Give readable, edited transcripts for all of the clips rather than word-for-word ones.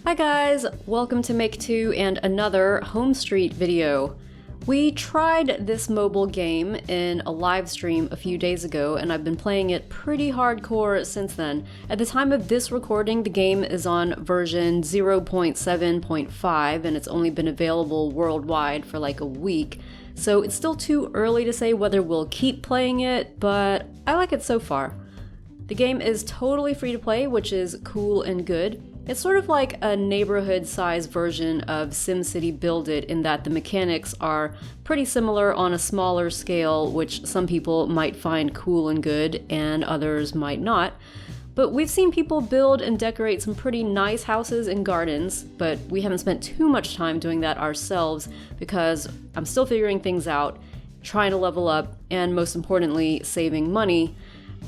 Hi guys, welcome to Make 2 and another Home Street video. We tried this mobile game in a live stream a few days ago and I've been playing it pretty hardcore since then. At the time of this recording, the game is on version 0.7.5 and it's only been available worldwide for like a week. So it's still too early to say whether we'll keep playing it, but I like it so far. The game is totally free to play, which is cool and good. It's sort of like a neighborhood-sized version of SimCity Build It in that the mechanics are pretty similar on a smaller scale, which some people might find cool and good and others might not. But we've seen people build and decorate some pretty nice houses and gardens, but we haven't spent too much time doing that ourselves because I'm still figuring things out, trying to level up, and most importantly, saving money.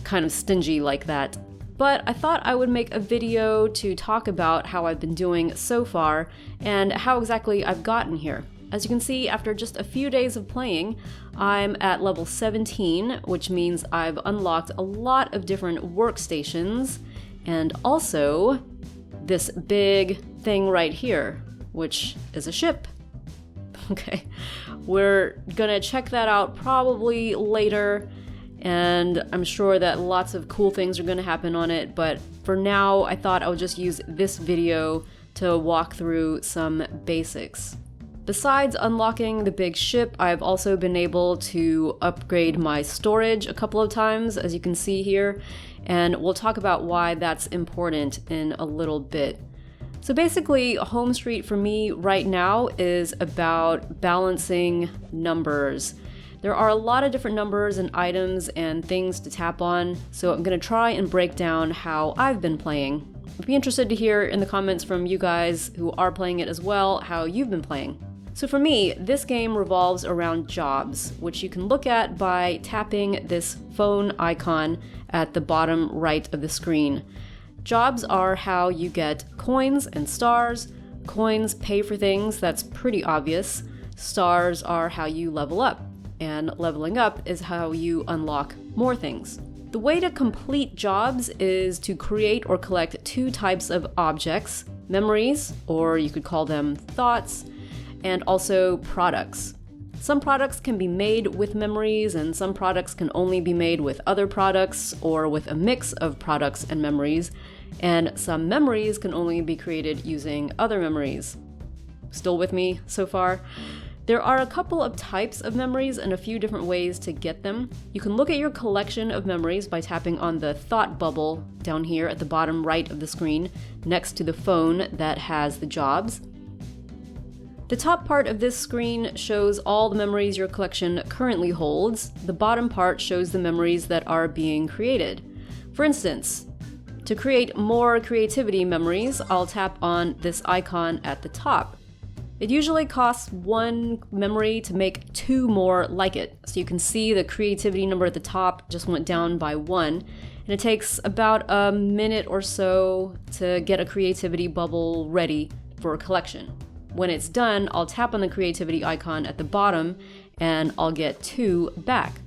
Kind of stingy like that. But I thought I would make a video to talk about how I've been doing so far and how exactly I've gotten here. As you can see, after just a few days of playing, I'm at level 17, which means I've unlocked a lot of different workstations and also this big thing right here, which is a ship. Okay, we're gonna check that out probably later. And I'm sure that lots of cool things are going to happen on it, but for now I thought I would just use this video to walk through some basics. Besides unlocking the big ship, I've also been able to upgrade my storage a couple of times, as you can see here, and we'll talk about why that's important in a little bit. So basically, Home Street for me right now is about balancing numbers. There are a lot of different numbers and items and things to tap on, so I'm going to try and break down how I've been playing. I'd be interested to hear in the comments from you guys who are playing it as well, how you've been playing. So for me, this game revolves around jobs, which you can look at by tapping this phone icon at the bottom right of the screen. Jobs are how you get coins and stars. Coins pay for things, that's pretty obvious. Stars are how you level up. And leveling up is how you unlock more things. The way to complete jobs is to create or collect two types of objects, memories, or you could call them thoughts, and also products. Some products can be made with memories, and some products can only be made with other products or with a mix of products and memories, and some memories can only be created using other memories. Still with me so far? There are a couple of types of memories and a few different ways to get them. You can look at your collection of memories by tapping on the thought bubble down here at the bottom right of the screen next to the phone that has the jobs. The top part of this screen shows all the memories your collection currently holds. The bottom part shows the memories that are being created. For instance, to create more creativity memories, I'll tap on this icon at the top. It usually costs one memory to make two more like it. So you can see the creativity number at the top just went down by 1. And it takes about a minute or so to get a creativity bubble ready for a collection. When it's done, I'll tap on the creativity icon at the bottom and I'll get 2 back.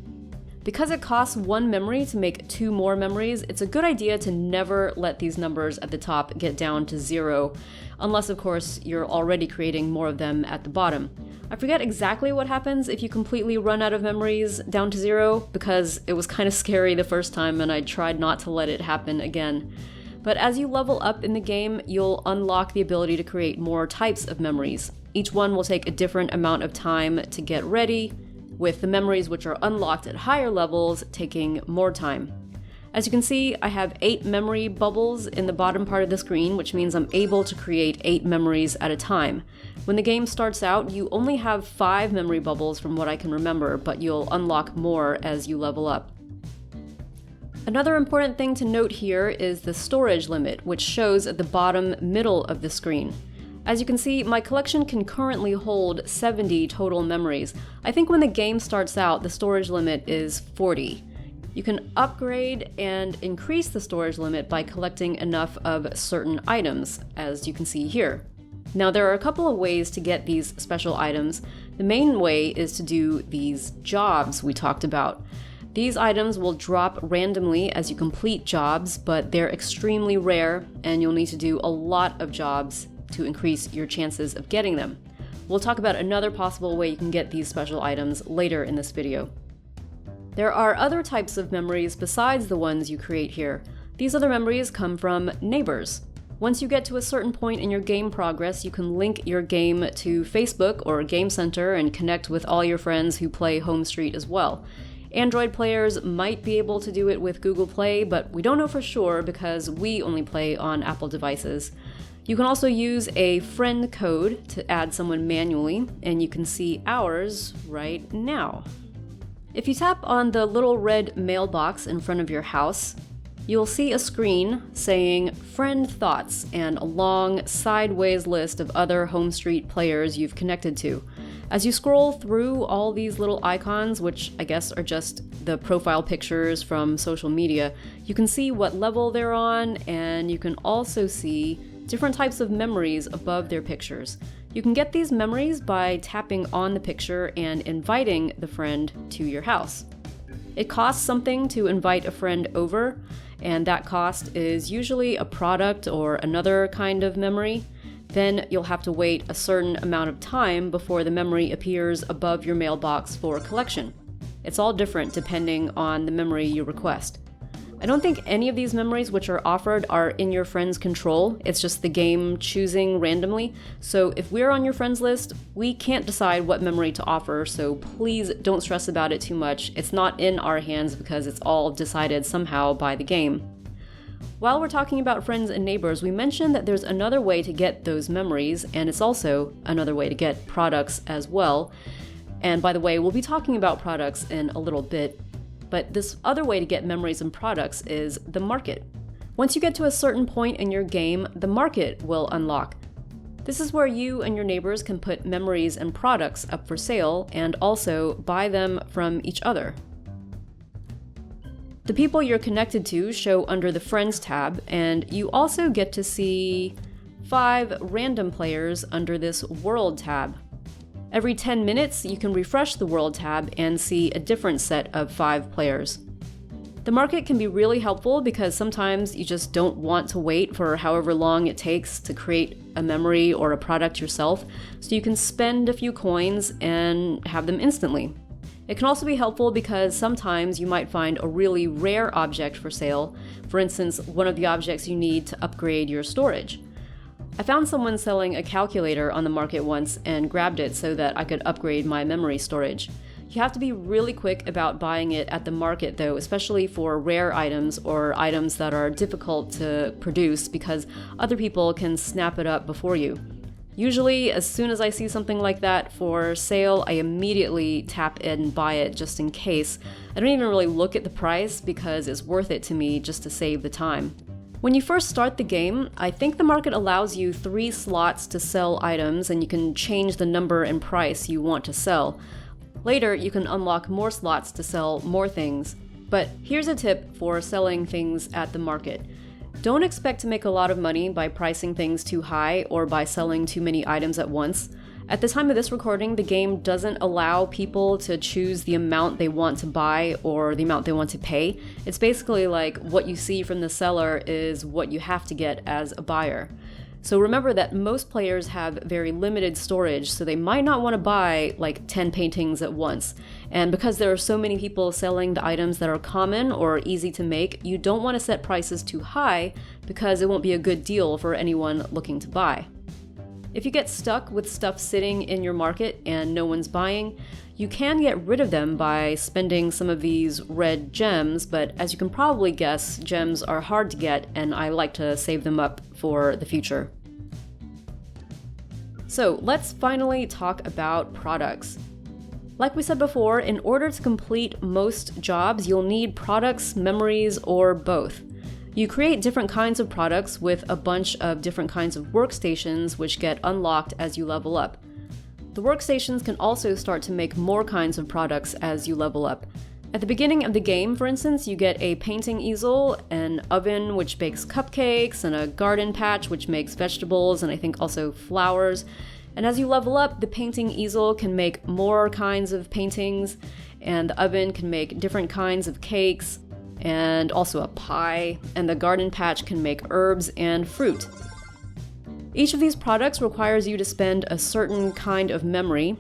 Because it costs 1 memory to make 2 more memories, it's a good idea to never let these numbers at the top get down to 0, unless of course you're already creating more of them at the bottom. I forget exactly what happens if you completely run out of memories down to 0, because it was kind of scary the first time and I tried not to let it happen again. But as you level up in the game, you'll unlock the ability to create more types of memories. Each one will take a different amount of time to get ready, with the memories which are unlocked at higher levels taking more time. As you can see, I have 8 memory bubbles in the bottom part of the screen, which means I'm able to create 8 memories at a time. When the game starts out, you only have 5 memory bubbles from what I can remember, but you'll unlock more as you level up. Another important thing to note here is the storage limit, which shows at the bottom middle of the screen. As you can see, my collection can currently hold 70 total memories. I think when the game starts out, the storage limit is 40. You can upgrade and increase the storage limit by collecting enough of certain items, as you can see here. Now, there are a couple of ways to get these special items. The main way is to do these jobs we talked about. These items will drop randomly as you complete jobs, but they're extremely rare, and you'll need to do a lot of jobs to increase your chances of getting them. We'll talk about another possible way you can get these special items later in this video. There are other types of memories besides the ones you create here. These other memories come from neighbors. Once you get to a certain point in your game progress, you can link your game to Facebook or Game Center and connect with all your friends who play Home Street as well. Android players might be able to do it with Google Play, but we don't know for sure because we only play on Apple devices. You can also use a friend code to add someone manually, and you can see ours right now. If you tap on the little red mailbox in front of your house, you'll see a screen saying Friend Thoughts and a long sideways list of other Home Street players you've connected to. As you scroll through all these little icons, which I guess are just the profile pictures from social media, you can see what level they're on, and you can also see different types of memories above their pictures. You can get these memories by tapping on the picture and inviting the friend to your house. It costs something to invite a friend over, and that cost is usually a product or another kind of memory. Then you'll have to wait a certain amount of time before the memory appears above your mailbox for collection. It's all different depending on the memory you request. I don't think any of these memories which are offered are in your friend's control. It's just the game choosing randomly. So if we're on your friends list, we can't decide what memory to offer, so please don't stress about it too much. It's not in our hands because it's all decided somehow by the game. While we're talking about friends and neighbors, we mentioned that there's another way to get those memories, and it's also another way to get products as well. And by the way, we'll be talking about products in a little bit, but this other way to get memories and products is the market. Once you get to a certain point in your game, the market will unlock. This is where you and your neighbors can put memories and products up for sale and also buy them from each other. The people you're connected to show under the Friends tab, and you also get to see 5 random players under this World tab. Every 10 minutes, you can refresh the World tab and see a different set of 5 players. The market can be really helpful because sometimes you just don't want to wait for however long it takes to create a memory or a product yourself, so you can spend a few coins and have them instantly. It can also be helpful because sometimes you might find a really rare object for sale, for instance, one of the objects you need to upgrade your storage. I found someone selling a calculator on the market once and grabbed it so that I could upgrade my memory storage. You have to be really quick about buying it at the market though, especially for rare items or items that are difficult to produce because other people can snap it up before you. Usually, as soon as I see something like that for sale, I immediately tap in and buy it just in case. I don't even really look at the price because it's worth it to me just to save the time. When you first start the game, I think the market allows you 3 slots to sell items, and you can change the number and price you want to sell. Later, you can unlock more slots to sell more things. But here's a tip for selling things at the market. Don't expect to make a lot of money by pricing things too high or by selling too many items at once. At the time of this recording, the game doesn't allow people to choose the amount they want to buy or the amount they want to pay. It's basically like what you see from the seller is what you have to get as a buyer. So remember that most players have very limited storage, so they might not want to buy like 10 paintings at once. And because there are so many people selling the items that are common or easy to make, you don't want to set prices too high because it won't be a good deal for anyone looking to buy. If you get stuck with stuff sitting in your market and no one's buying, you can get rid of them by spending some of these red gems, but as you can probably guess, gems are hard to get and I like to save them up for the future. So let's finally talk about products. Like we said before, in order to complete most jobs, you'll need products, memories, or both. You create different kinds of products with a bunch of different kinds of workstations which get unlocked as you level up. The workstations can also start to make more kinds of products as you level up. At the beginning of the game, for instance, you get a painting easel, an oven which bakes cupcakes, and a garden patch which makes vegetables and I think also flowers. And as you level up, the painting easel can make more kinds of paintings, and the oven can make different kinds of cakes, and also a pie, and the garden patch can make herbs and fruit. Each of these products requires you to spend a certain kind of memory,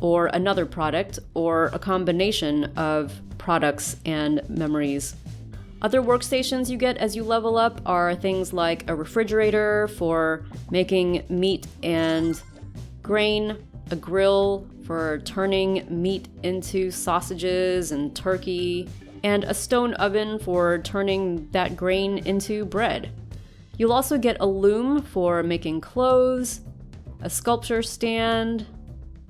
or another product, or a combination of products and memories. Other workstations you get as you level up are things like a refrigerator for making meat and grain, a grill for turning meat into sausages and turkey, and a stone oven for turning that grain into bread. You'll also get a loom for making clothes, a sculpture stand,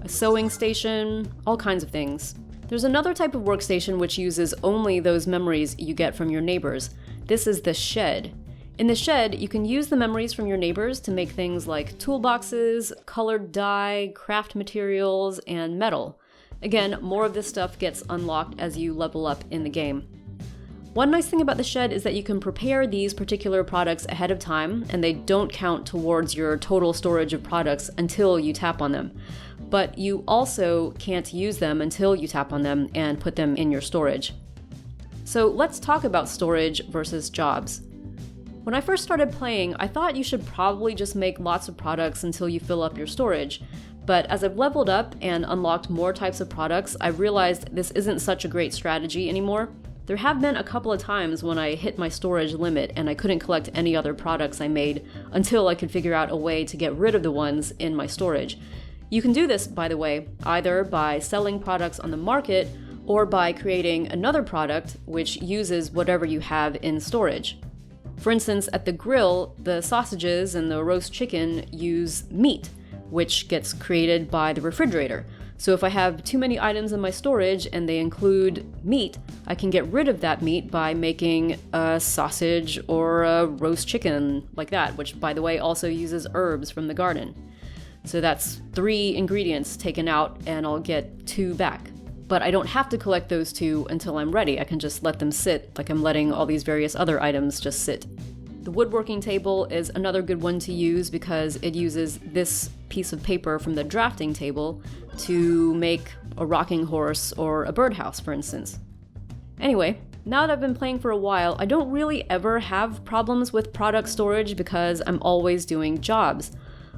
a sewing station, all kinds of things. There's another type of workstation which uses only those memories you get from your neighbors. This is the shed. In the shed, you can use the memories from your neighbors to make things like toolboxes, colored dye, craft materials, and metal. Again, more of this stuff gets unlocked as you level up in the game. One nice thing about the shed is that you can prepare these particular products ahead of time, and they don't count towards your total storage of products until you tap on them. But you also can't use them until you tap on them and put them in your storage. So let's talk about storage versus jobs. When I first started playing, I thought you should probably just make lots of products until you fill up your storage. But as I've leveled up and unlocked more types of products, I realized this isn't such a great strategy anymore. There have been a couple of times when I hit my storage limit and I couldn't collect any other products I made until I could figure out a way to get rid of the ones in my storage. You can do this, by the way, either by selling products on the market or by creating another product which uses whatever you have in storage. For instance, at the grill, the sausages and the roast chicken use meat, which gets created by the refrigerator. So if I have too many items in my storage and they include meat, I can get rid of that meat by making a sausage or a roast chicken like that, which, by the way, also uses herbs from the garden. So that's 3 ingredients taken out and I'll get 2 back. But I don't have to collect those 2 until I'm ready. I can just let them sit like I'm letting all these various other items just sit. The woodworking table is another good one to use because it uses this piece of paper from the drafting table to make a rocking horse or a birdhouse, for instance. Anyway, now that I've been playing for a while, I don't really ever have problems with product storage because I'm always doing jobs.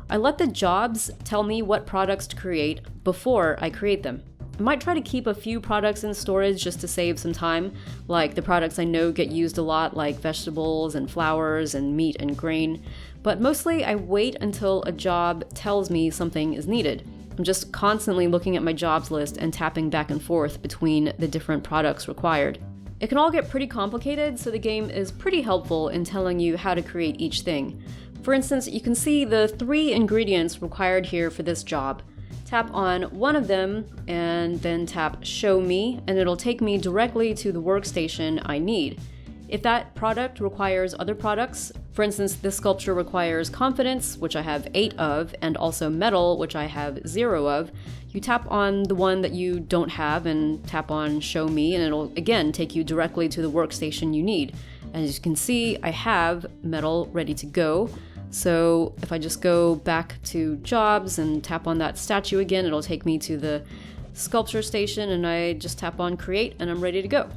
I let the jobs tell me what products to create before I create them. I might try to keep a few products in storage just to save some time, like the products I know get used a lot, like vegetables and flowers and meat and grain, but mostly I wait until a job tells me something is needed. I'm just constantly looking at my jobs list and tapping back and forth between the different products required. It can all get pretty complicated, so the game is pretty helpful in telling you how to create each thing. For instance, you can see the 3 ingredients required here for this job. Tap on one of them and then tap Show Me, and it'll take me directly to the workstation I need. If that product requires other products, for instance, this sculpture requires confidence, which I have 8 of, and also metal, which I have 0 of, you tap on the one that you don't have and tap on Show Me, and it'll again take you directly to the workstation you need. As you can see, I have metal ready to go. So if I just go back to jobs and tap on that statue again, it'll take me to the sculpture station, and I just tap on create and I'm ready to go.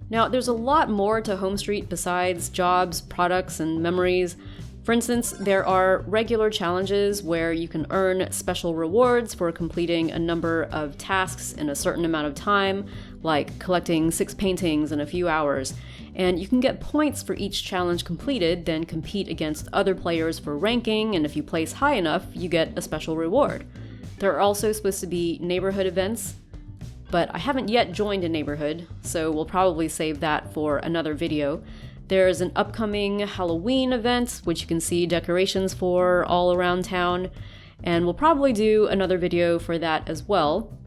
Now, there's a lot more to Home Street besides jobs, products, and memories. For instance, there are regular challenges where you can earn special rewards for completing a number of tasks in a certain amount of time, like collecting 6 paintings in a few hours. And you can get points for each challenge completed, then compete against other players for ranking, and if you place high enough, you get a special reward. There are also supposed to be neighborhood events, but I haven't yet joined a neighborhood, so we'll probably save that for another video. There's an upcoming Halloween event, which you can see decorations for all around town, and we'll probably do another video for that as well.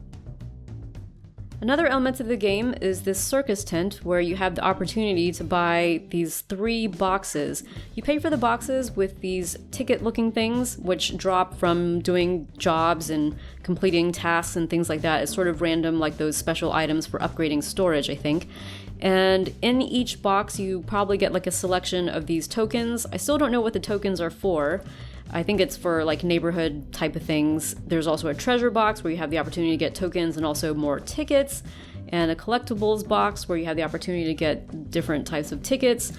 Another element of the game is this circus tent, where you have the opportunity to buy these 3 boxes. You pay for the boxes with these ticket-looking things, which drop from doing jobs and completing tasks and things like that. It's sort of random, like those special items for upgrading storage, I think. And in each box, you probably get like a selection of these tokens. I still don't know what the tokens are for. I think it's for like neighborhood type of things. There's also a treasure box where you have the opportunity to get tokens and also more tickets, and a collectibles box where you have the opportunity to get different types of tickets.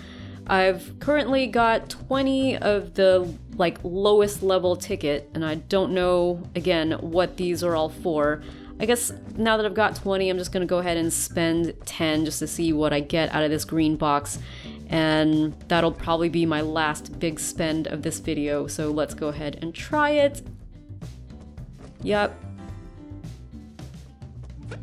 I've currently got 20 of the like lowest level ticket, and I don't know, again, what these are all for. I guess now that I've got 20, I'm just gonna go ahead and spend 10 just to see what I get out of this green box, and that'll probably be my last big spend of this video, so let's go ahead and try it. Yep.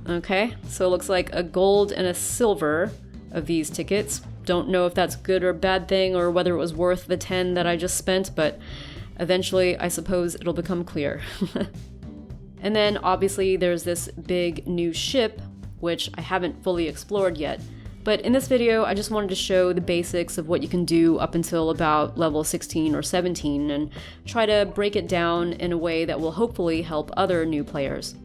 Okay, so it looks like a gold and a silver of these tickets. Don't know if that's good or bad thing, or whether it was worth the 10 that I just spent, but eventually I suppose it'll become clear. And then obviously there's this big new ship, which I haven't fully explored yet. But in this video, I just wanted to show the basics of what you can do up until about level 16 or 17 and try to break it down in a way that will hopefully help other new players.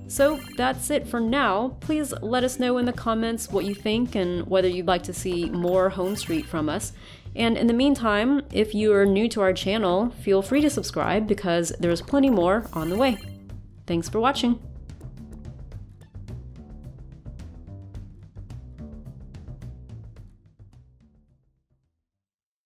So that's it for now. Please let us know in the comments what you think and whether you'd like to see more Home Street from us. And in the meantime, if you are new to our channel, feel free to subscribe because there's plenty more on the way. Thanks for watching.